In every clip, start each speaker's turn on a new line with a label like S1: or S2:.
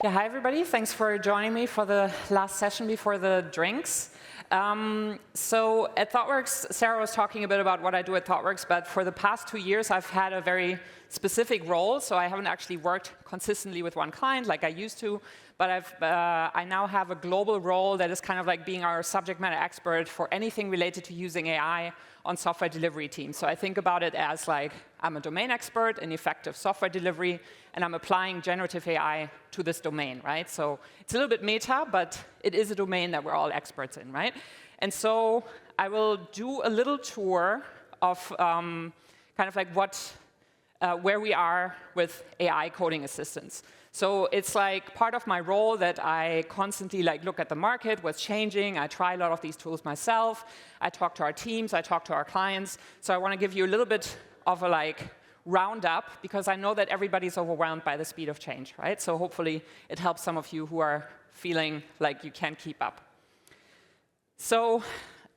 S1: Yeah, hi everybody. Thanks for joining me for the last session before the drinks. So at Thoughtworks, Sarah was talking a bit about what I do at Thoughtworks, but for the past 2 years, I've had a very specific role. So I haven't actually worked consistently with one client like I used to, but I now have a global role that is kind of like being our subject matter expert for anything related to using AI on software delivery teams. So I think about it as like I'm a domain expert in effective software delivery, and I'm applying generative AI to this domain, right? So it's a little bit meta, but it is a domain that we're all experts in, right? And so I will do a little tour of kind of like where we are with AI coding assistants. So it's like part of my role that I constantly like look at the market, what's changing. I try a lot of these tools myself. I talk to our teams. I talk to our clients. So I want to give you a little bit of a like roundup, because I know that everybody's overwhelmed by the speed of change, right? So hopefully it helps some of you who are feeling like you can't keep up. So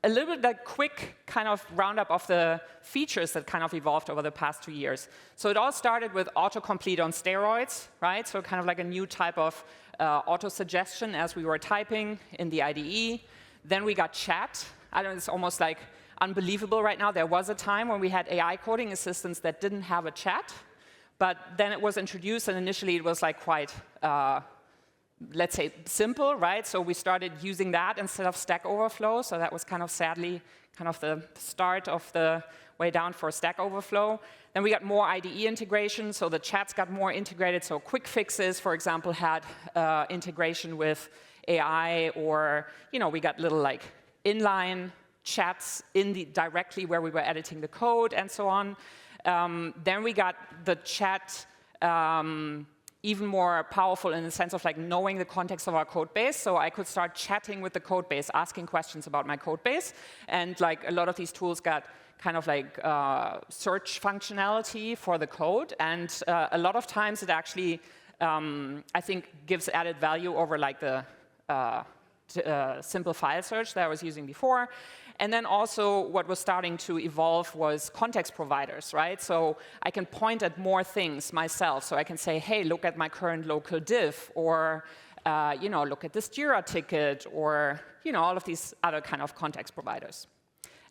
S1: a little bit like quick kind of roundup of the features that kind of evolved over the past 2 years. So it all started with autocomplete on steroids, right? So kind of like a new type of auto-suggestion as we were typing in the IDE. Then we got chat. I don't know, it's almost like unbelievable right now. There was a time when we had AI coding assistants that didn't have a chat, but then it was introduced, and initially it was like quite let's say, simple, right? So we started using that instead of Stack Overflow. So that was kind of sadly kind of the start of the way down for Stack Overflow. Then we got more IDE integration. So the chats got more integrated. So quick fixes, for example, had integration with AI, or we got little like inline chats directly where we were editing the code and so on. Then we got the chat even more powerful in the sense of like knowing the context of our code base. So I could start chatting with the code base, asking questions about my code base. And like a lot of these tools got kind of like search functionality for the code. And a lot of times it actually, I think, gives added value over like the simple file search that I was using before. And then also what was starting to evolve was context providers, right? So I can point at more things myself. So I can say, hey, look at my current local diff, or look at this Jira ticket, or all of these other kind of context providers.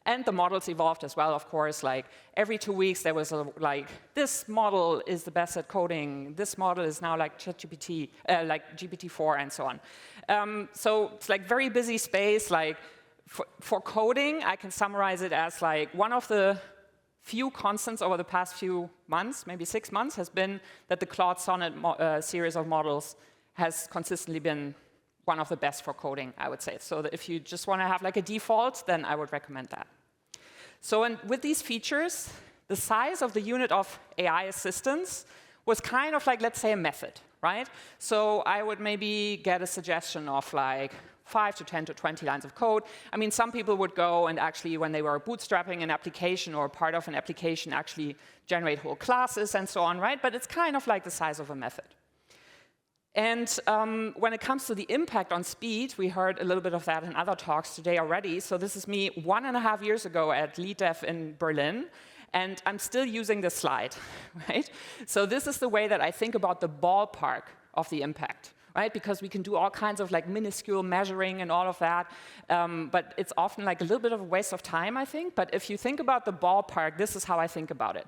S1: And the models evolved as well, of course. Like every 2 weeks, there was like, this model is the best at coding. This model is now like ChatGPT, like GPT-4, and so on. So it's like very busy space. Like for coding, I can summarize it as like one of the few constants over the past few months, maybe 6 months, has been that the Claude Sonnet series of models has consistently been one of the best for coding, I would say. So that if you just want to have like a default, then I would recommend that. So with these features, the size of the unit of AI assistance was kind of like, let's say, a method, right? So I would maybe get a suggestion of like 5 to 10 to 20 lines of code. I mean, some people would go and actually, when they were bootstrapping an application or part of an application, actually generate whole classes and so on, right? But it's kind of like the size of a method. And when it comes to the impact on speed, we heard a little bit of that in other talks today already. So this is me 1.5 years ago at Lead Dev in Berlin. And I'm still using this slide, right? So this is the way that I think about the ballpark of the impact, right? Because we can do all kinds of like minuscule measuring and all of that. But it's often like a little bit of a waste of time, I think. But if you think about the ballpark, this is how I think about it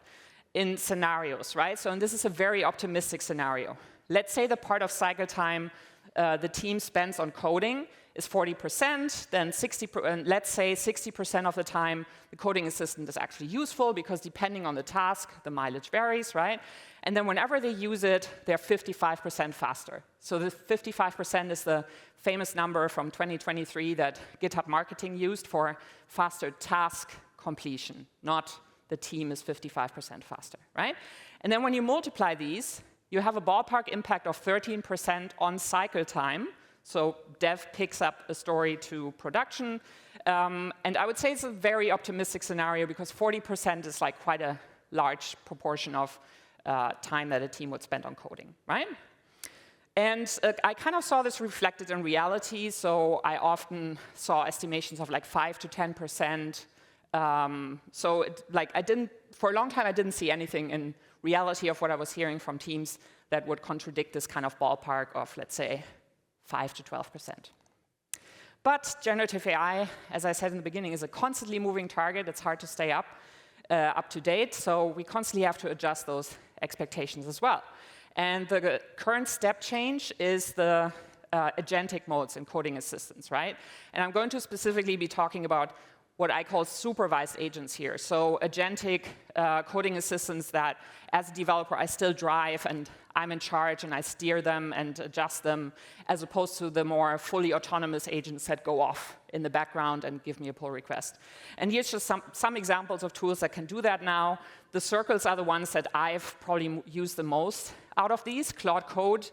S1: in scenarios, right? So and this is a very optimistic scenario. Let's say the part of cycle time the team spends on coding is 40%, then let's say 60% of the time the coding assistant is actually useful, because depending on the task, the mileage varies, right? And then whenever they use it, they're 55% faster. So the 55% is the famous number from 2023 that GitHub Marketing used for faster task completion, not the team is 55% faster, right? And then when you multiply these, you have a ballpark impact of 13% on cycle time. So dev picks up a story to production. And I would say it's a very optimistic scenario, because 40% is like quite a large proportion of time that a team would spend on coding, right? And I kind of saw this reflected in reality. So I often saw estimations of like 5 to 10% So for a long time, I didn't see anything in reality of what I was hearing from teams that would contradict this kind of ballpark of, let's say, 5 to 12%. But generative AI, as I said in the beginning, is a constantly moving target. It's hard to stay up to date, so we constantly have to adjust those expectations as well. And the current step change is the agentic modes in coding assistants, right? And I'm going to specifically be talking about what I call supervised agents here. So agentic coding assistants that, as a developer, I still drive and I'm in charge and I steer them and adjust them, as opposed to the more fully autonomous agents that go off in the background and give me a pull request. And here's just some examples of tools that can do that now. The circles are the ones that I've probably used the most out of these. Claude Code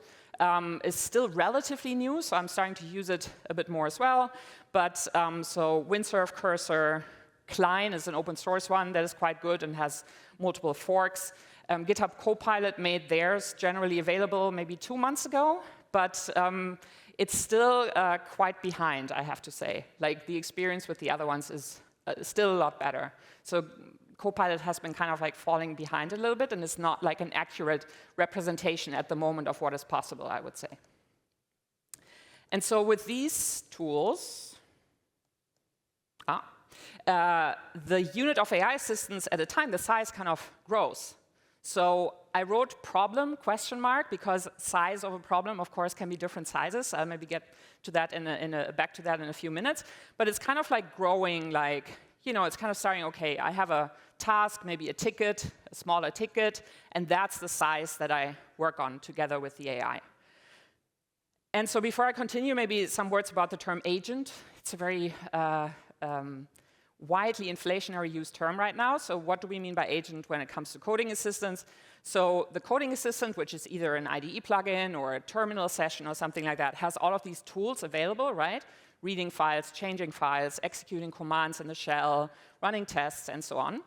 S1: is still relatively new, so I'm starting to use it a bit more as well. But so Windsurf Cursor, Klein is an open source one that is quite good and has multiple forks. GitHub Copilot made theirs generally available maybe 2 months ago, but it's still quite behind, I have to say. Like, the experience with the other ones is still a lot better. So Copilot has been kind of like falling behind a little bit, and it's not like an accurate representation at the moment of what is possible, I would say. And so with these tools, the unit of AI assistants at a time, the size kind of grows. So I wrote problem, question mark, because size of a problem, of course, can be different sizes. I'll maybe get to that back to that in a few minutes. But it's kind of like growing, like, you know, it's kind of starting, OK, I have a task, maybe a ticket, a smaller ticket, and that's the size that I work on together with the AI. And so before I continue, maybe some words about the term agent. It's a very widely inflationary used term right now. So what do we mean by agent when it comes to coding assistants? So the coding assistant, which is either an IDE plugin or a terminal session or something like that, has all of these tools available, right? Reading files, changing files, executing commands in the shell, running tests, and so on.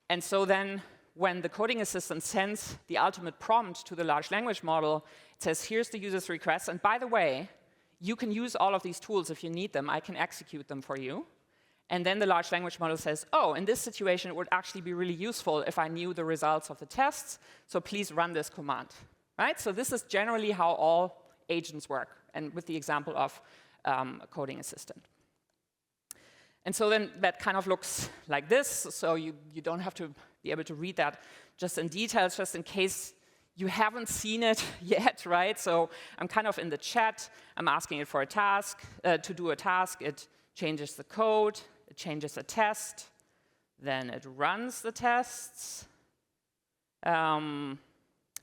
S1: And so then when the coding assistant sends the ultimate prompt to the large language model, it says, here's the user's request. And by the way, you can use all of these tools if you need them. I can execute them for you. And then the large language model says, oh, in this situation, it would actually be really useful if I knew the results of the tests. So please run this command. Right? So this is generally how all agents work, and with the example of a coding assistant. And so then that kind of looks like this. So you don't have to be able to read that just in detail, just in case you haven't seen it yet, right? So I'm kind of in the chat. I'm asking it for a task, to do a task. It changes the code. It changes a test. Then it runs the tests. Then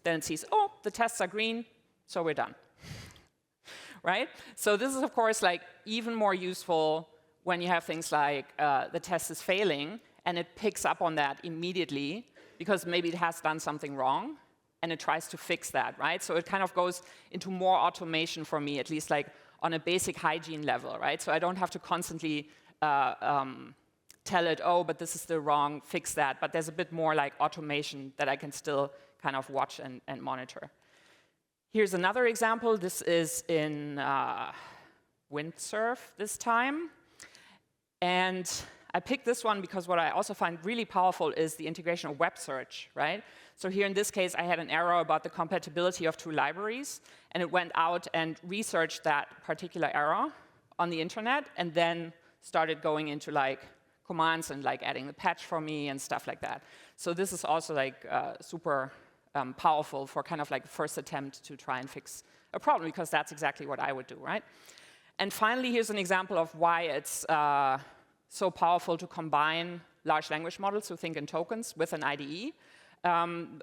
S1: it sees, oh, the tests are green, so we're done. Right? So this is, of course, like even more useful when you have things like the test is failing, and it picks up on that immediately because maybe it has done something wrong, and it tries to fix that, right? So it kind of goes into more automation for me, at least like on a basic hygiene level, right? So I don't have to constantly tell it, oh, but this is the wrong, fix that. But there's a bit more like automation that I can still kind of watch and monitor. Here's another example. This is in Windsurf this time. And I picked this one because what I also find really powerful is the integration of web search, right? So here in this case, I had an error about the compatibility of 2 libraries, and it went out and researched that particular error on the internet, and then started going into like commands and like adding the patch for me and stuff like that. So this is also like super powerful for kind of like first attempt to try and fix a problem, because that's exactly what I would do, right? And finally, here's an example of why it's so powerful to combine large language models, so think in tokens, with an IDE.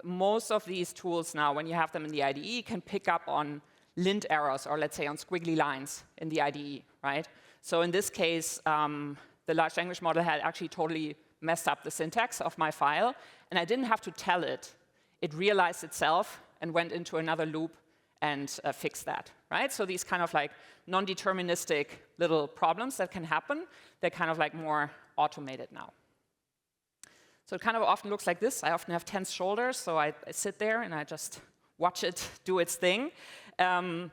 S1: Most of these tools now, when you have them in the IDE, can pick up on lint errors, or let's say on squiggly lines in the IDE, right? So in this case, the large language model had actually totally messed up the syntax of my file, and I didn't have to tell it. It realized itself and went into another loop and fixed that, right? So these kind of like non-deterministic little problems that can happen, they're kind of like more automated now. So it kind of often looks like this. I often have tense shoulders, so I sit there and I just watch it do its thing. Coding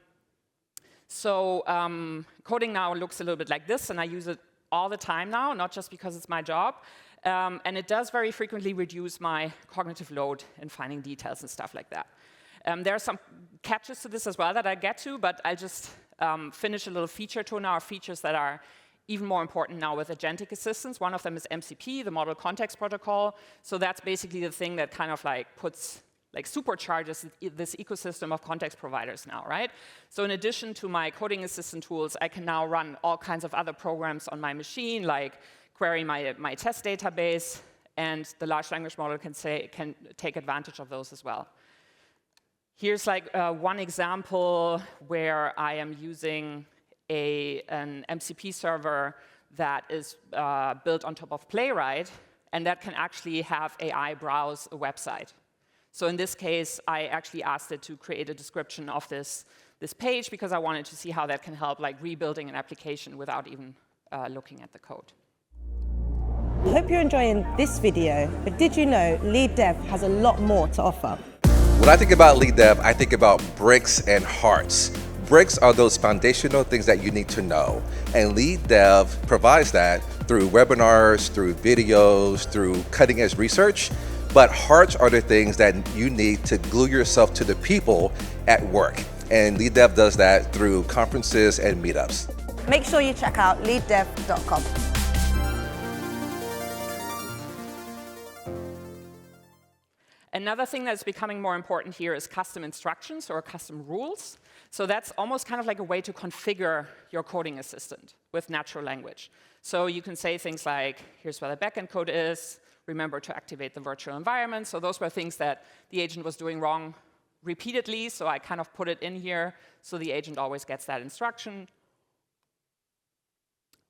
S1: now looks a little bit like this, and I use it all the time now, not just because it's my job. And it does very frequently reduce my cognitive load in finding details and stuff like that. There are some catches to this as well that I get to, but I'll just finish a little feature to now, features that are even more important now with agentic assistance. One of them is MCP, the Model Context Protocol. So that's basically the thing that kind of like supercharges this ecosystem of context providers now, right? So in addition to my coding assistant tools, I can now run all kinds of other programs on my machine, like query my test database, and the large language model can take advantage of those as well. Here's like one example where I am using an MCP server that is built on top of Playwright, and that can actually have AI browse a website. So in this case, I actually asked it to create a description of this page because I wanted to see how that can help like rebuilding an application without even looking at the code.
S2: I hope you're enjoying this video, but did you know Lead Dev has a lot more to offer?
S3: When I think about Lead Dev, I think about bricks and hearts. Bricks are those foundational things that you need to know, and Lead Dev provides that through webinars, through videos, through cutting-edge research. But hearts are the things that you need to glue yourself to the people at work, and Lead Dev does that through conferences and meetups.
S2: Make sure you check out leaddev.com.
S1: Another thing that's becoming more important here is custom instructions or custom rules. So that's almost kind of like a way to configure your coding assistant with natural language. So you can say things like, here's where the backend code is, remember to activate the virtual environment. So those were things that the agent was doing wrong repeatedly, so I kind of put it in here so the agent always gets that instruction.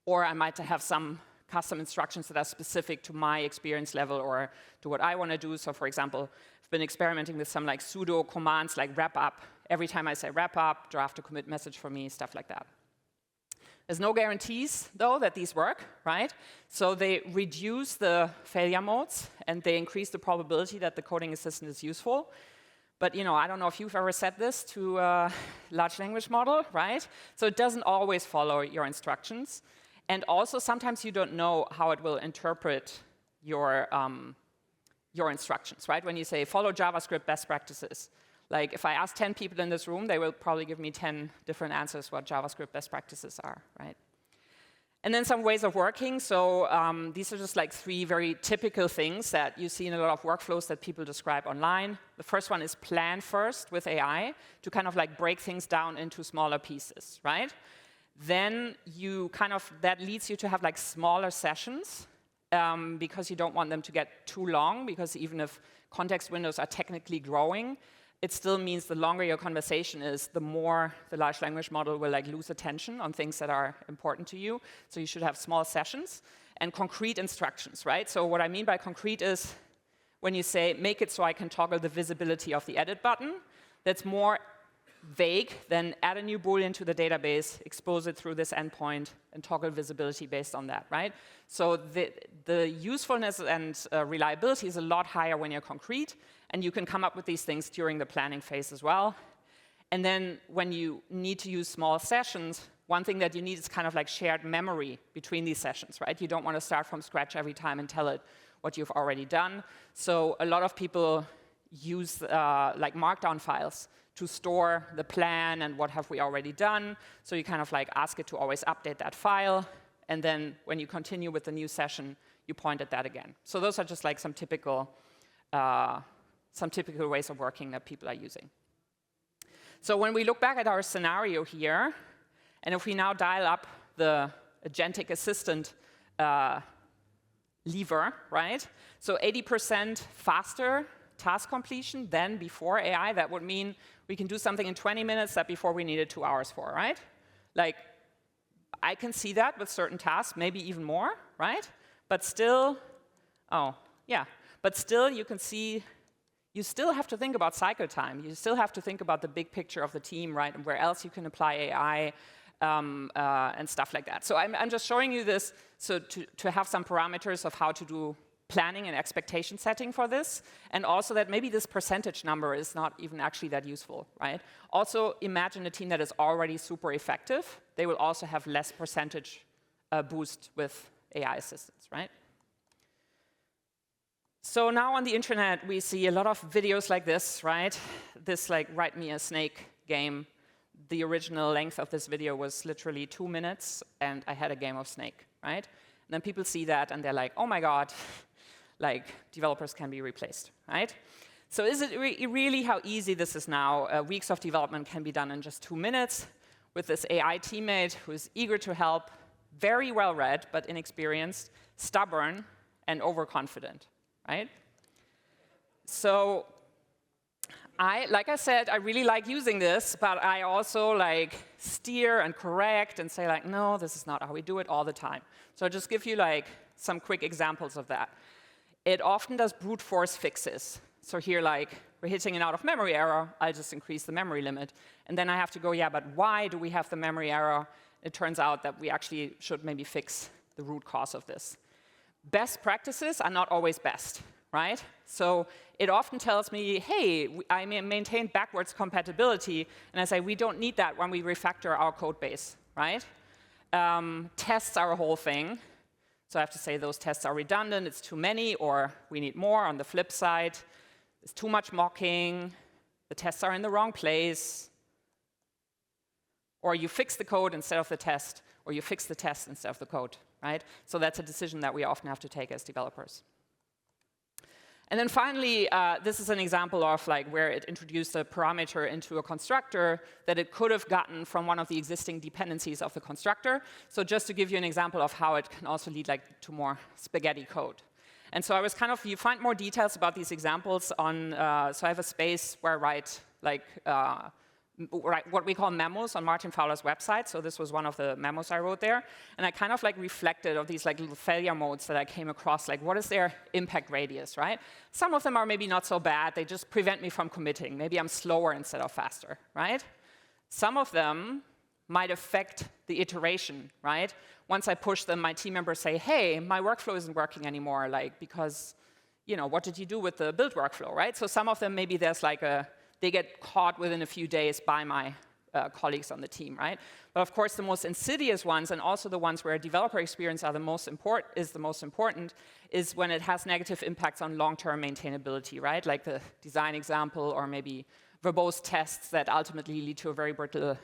S1: Or I might have some custom instructions that are specific to my experience level or to what I want to do. So for example, I've been experimenting with some like pseudo commands like wrap up. Every time I say wrap up, draft a commit message for me, stuff like that. There's no guarantees, though, that these work, right? So they reduce the failure modes, and they increase the probability that the coding assistant is useful. But I don't know if you've ever said this to a large language model, right? So it doesn't always follow your instructions. And also, sometimes you don't know how it will interpret your instructions, right? When you say, follow JavaScript best practices. Like, if I ask 10 people in this room, they will probably give me 10 different answers what JavaScript best practices are, right? And then some ways of working. So these are just like 3 very typical things that you see in a lot of workflows that people describe online. The first one is plan first with AI to kind of like break things down into smaller pieces, right? Then that leads you to have like smaller sessions because you don't want them to get too long, because even if context windows are technically growing, it still means the longer your conversation is, the more the large language model will like lose attention on things that are important to you. So you should have small sessions and concrete instructions, right? So what I mean by concrete is when you say, make it so I can toggle the visibility of the edit button, that's more vague than add a new Boolean to the database, expose it through this endpoint, and toggle visibility based on that, right? So the usefulness and reliability is a lot higher when you're concrete, and you can come up with these things during the planning phase as well. And then when you need to use small sessions, one thing that you need is kind of like shared memory between these sessions, right? You don't want to start from scratch every time and tell it what you've already done. So a lot of people use like markdown files to store the plan and what have we already done. So you kind of like ask it to always update that file. And then when you continue with the new session, you point at that again. So those are just like some typical ways of working that people are using. So when we look back at our scenario here, and if we now dial up the agentic assistant lever, right? So 80% faster task completion than before AI. That would mean we can do something in 20 minutes that before we needed 2 hours for, right? Like, I can see that with certain tasks, maybe even more, right? But still, but still you can see, you still have to think about cycle time. You still have to think about the big picture of the team, right? And where else you can apply AI and stuff like that. So I'm just showing you this so to have some parameters of how to do planning and expectation setting for this, and also that maybe this percentage number is not even actually that useful, right? Also, imagine a team that is already super effective. They will also have less percentage boost with AI assistance, right? So now on the internet, we see a lot of videos like this, right? This like write me a snake game. The original length of this video was literally 2 minutes, and I had a game of Snake, right? And then people see that, and they're like, oh my god, like developers can be replaced, right? So is it really how easy this is now? Weeks of development can be done in just 2 minutes with this AI teammate who is eager to help, very well read, but inexperienced, stubborn, and overconfident, right? So like I said, I really like using this, but I also like steer and correct and say like, no, this is not how we do it all the time. So I'll just give you like some quick examples of that. It often does brute force fixes. So here, like, we're hitting an out-of-memory error. I'll just increase the memory limit. And then I have to go, yeah, but why do we have the memory error? It turns out that we actually should maybe fix the root cause of this. Best practices are not always best, right? So it often tells me, hey, I maintain backwards compatibility, and I say, we don't need that when we refactor our code base, right? Tests are a whole thing. So I have to say those tests are redundant, it's too many, or we need more. On the flip side, there's too much mocking, the tests are in the wrong place, or you fix the code instead of the test, or you fix the test instead of the code, right? So that's a decision that we often have to take as developers. And then finally, this is an example of like where it introduced a parameter into a constructor that it could have gotten from one of the existing dependencies of the constructor. So just to give you an example of how it can also lead like to more spaghetti code. And so I was you find more details about these examples on, so I have a space where I write like, what we call memos on Martin Fowler's website. So this was one of the memos I wrote there. And I kind of like reflected of these like little failure modes that I came across, like what is their impact radius, right? Some of them are maybe not so bad. They just prevent me from committing. Maybe I'm slower instead of faster, right? Some of them might affect the iteration, right? Once I push them, my team members say, hey, my workflow isn't working anymore, like because, you know, what did you do with the build workflow, right? So some of them, maybe there's like they get caught within a few days by my colleagues on the team, right? But of course, the most insidious ones, and also the ones where developer experience are the most important, is when it has negative impacts on long-term maintainability, right? Like the design example, or maybe verbose tests that ultimately lead to a very brittle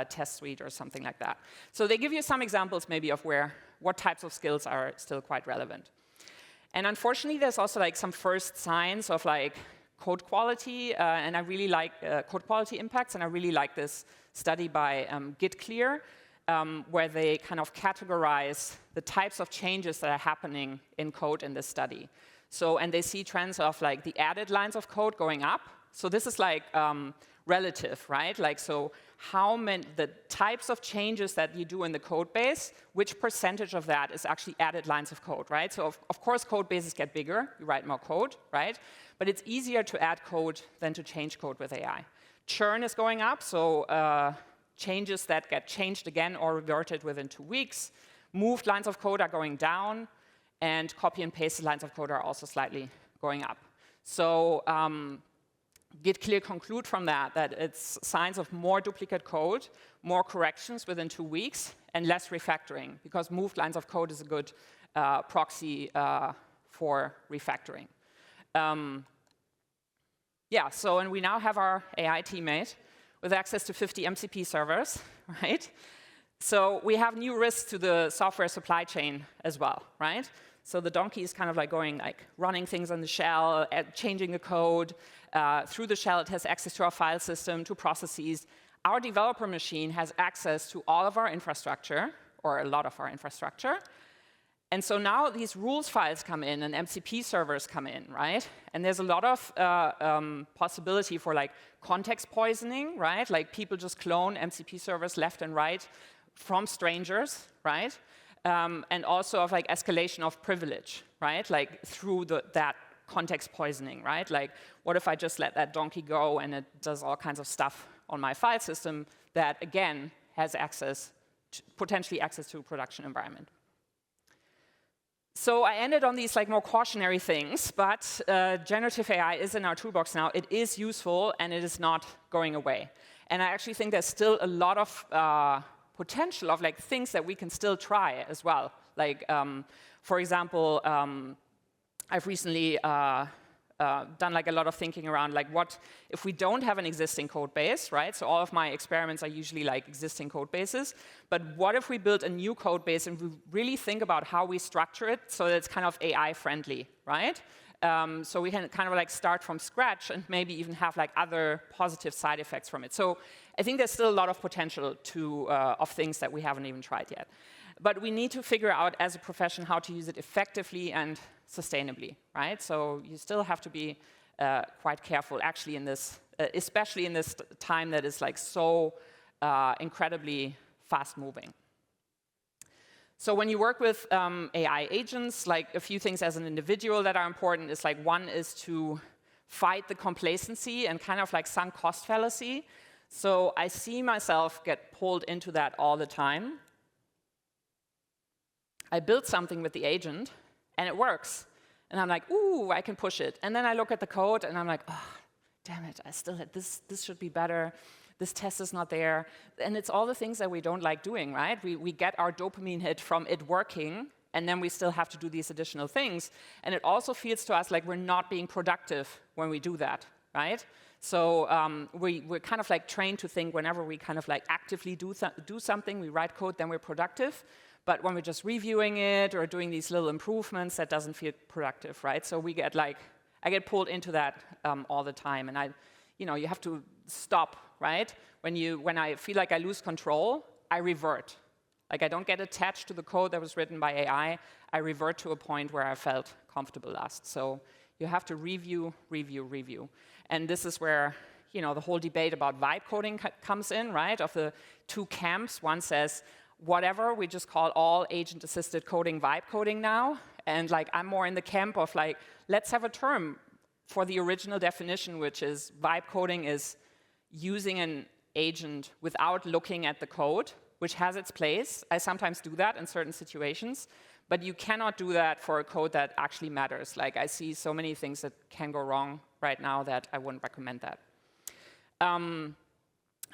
S1: test suite or something like that. So they give you some examples maybe of what types of skills are still quite relevant. And unfortunately, there's also like some first signs of like code quality, and I really like code quality impacts, and I really like this study by GitClear, where they kind of categorize the types of changes that are happening in code in this study. So, and they see trends of like the added lines of code going up. So this is like relative, right? Like, so how many, the types of changes that you do in the code base, which percentage of that is actually added lines of code, right? So of course, code bases get bigger, you write more code, right? But it's easier to add code than to change code with AI. Churn is going up, so changes that get changed again or reverted within 2 weeks. Moved lines of code are going down, and copy and pasted lines of code are also slightly going up. So GitClear conclude from that it's signs of more duplicate code, more corrections within 2 weeks, and less refactoring, because moved lines of code is a good proxy for refactoring. Yeah, so and we now have our AI teammate with access to 50 MCP servers, right? So we have new risks to the software supply chain as well, right? So the donkey is kind of like going, like running things on the shell, changing the code. Through the shell, it has access to our file system, to processes. Our developer machine has access to all of our infrastructure, or a lot of our infrastructure. And so now these rules files come in and MCP servers come in, right? And there's a lot of possibility for like context poisoning, right? Like people just clone MCP servers left and right from strangers, right? And also of like escalation of privilege, right? Like through that context poisoning, right? Like what if I just let that donkey go and it does all kinds of stuff on my file system that again has access, potentially access to a production environment. So I ended on these like more cautionary things, but generative AI is in our toolbox now. It is useful and it is not going away. And I actually think there's still a lot of potential of like things that we can still try as well. Like, for example, I've recently done like a lot of thinking around like what if we don't have an existing code base, right? So all of my experiments are usually like existing code bases. But what if we build a new code base and we really think about how we structure it so that it's kind of AI friendly, right? So we can kind of like start from scratch and maybe even have like other positive side effects from it. So I think there's still a lot of potential of things that we haven't even tried yet. But we need to figure out as a profession how to use it effectively and sustainably, right? So you still have to be quite careful actually in this, especially in this time that is like so incredibly fast moving. So when you work with AI agents, like a few things as an individual that are important is like one is to fight the complacency and kind of like sunk cost fallacy. So I see myself get pulled into that all the time. I build something with the agent and it works. And I'm like, ooh, I can push it. And then I look at the code and I'm like, oh, damn it, I still had this should be better. This test is not there. And it's all the things that we don't like doing, right? We get our dopamine hit from it working, and then we still have to do these additional things. And it also feels to us like we're not being productive when we do that, right? So we're kind of like trained to think whenever we kind of like actively do something, we write code, then we're productive. But when we're just reviewing it or doing these little improvements, that doesn't feel productive, right? So we get like, I get pulled into that all the time. And you have to stop, right? When I feel like I lose control, I revert. Like I don't get attached to the code that was written by AI. I revert to a point where I felt comfortable last. So you have to review. And this is where the whole debate about vibe coding comes in, right? Of the two camps, one says, whatever, we just call all agent-assisted coding vibe coding now. And like I'm more in the camp of like, let's have a term for the original definition, which is vibe coding is using an agent without looking at the code, which has its place. I sometimes do that in certain situations, but you cannot do that for a code that actually matters. Like I see so many things that can go wrong right now that I wouldn't recommend that.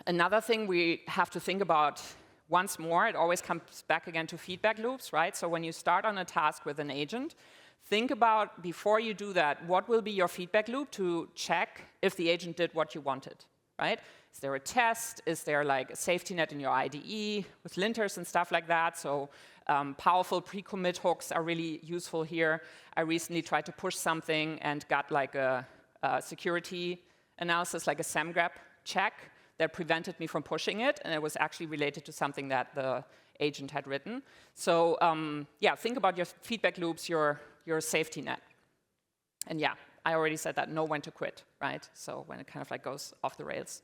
S1: Another thing we have to think about once more, it always comes back again to feedback loops, right? So when you start on a task with an agent, think about, before you do that, what will be your feedback loop to check if the agent did what you wanted, right? Is there a test? Is there like a safety net in your IDE with linters and stuff like that? So powerful pre-commit hooks are really useful here. I recently tried to push something and got like a security analysis, like a SAMGRAP check that prevented me from pushing it, and it was actually related to something that the agent had written. So yeah, think about your feedback loops, your safety net. And yeah, I already said that, know when to quit, right? So when it kind of like goes off the rails.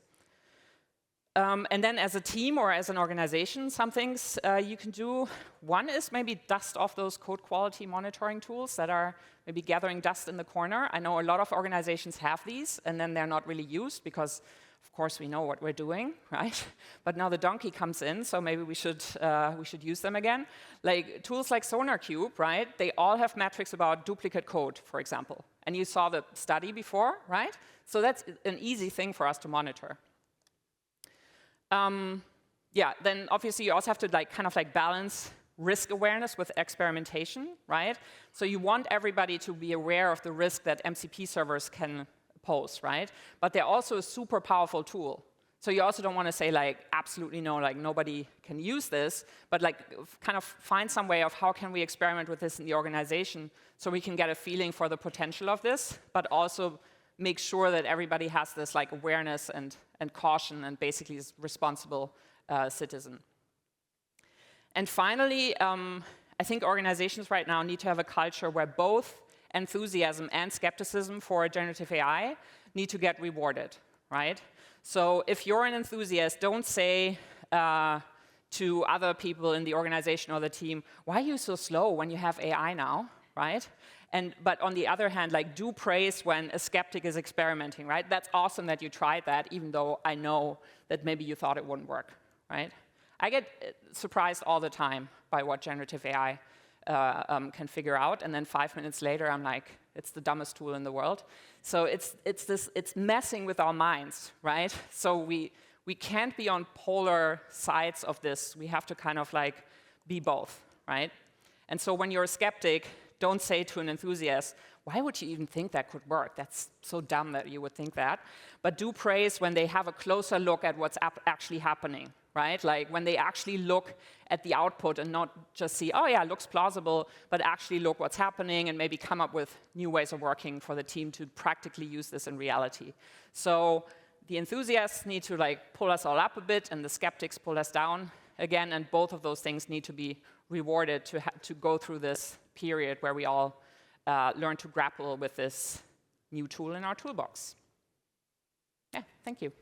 S1: And then as a team or as an organization, some things you can do. One is maybe dust off those code quality monitoring tools that are maybe gathering dust in the corner. I know a lot of organizations have these, and then they're not really used because, of course, we know what we're doing, right? But now the donkey comes in, so maybe we should use them again. Like tools like SonarQube, right? They all have metrics about duplicate code, for example. And you saw the study before, right? So that's an easy thing for us to monitor. Yeah, then obviously you also have to kind of balance risk awareness with experimentation, right? So you want everybody to be aware of the risk that MCP servers can pose, right? But they're also a super powerful tool. So you also don't want to say absolutely no, nobody can use this, but kind of find some way of how can we experiment with this in the organization so we can get a feeling for the potential of this, but also make sure that everybody has this awareness and caution and basically is responsible citizen. And finally, I think organizations right now need to have a culture where both enthusiasm and skepticism for generative AI need to get rewarded, right? So if you're an enthusiast, don't say to other people in the organization or the team, why are you so slow when you have AI now, right? But on the other hand, do praise when a skeptic is experimenting, right? That's awesome that you tried that, even though I know that maybe you thought it wouldn't work, right? I get surprised all the time by what generative AI can figure out, and then 5 minutes later, I'm like, it's the dumbest tool in the world. So it's messing with our minds, right? So we can't be on polar sides of this. We have to kind of be both, right? And so when you're a skeptic, don't say to an enthusiast, why would you even think that could work? That's so dumb that you would think that. But do praise when they have a closer look at what's actually happening, right? Like when they actually look at the output and not just see, oh yeah, looks plausible, but actually look what's happening and maybe come up with new ways of working for the team to practically use this in reality. So the enthusiasts need to like pull us all up a bit, and the skeptics pull us down again, and both of those things need to be rewarded to go through this period where we all learn to grapple with this new tool in our toolbox. Yeah, thank you.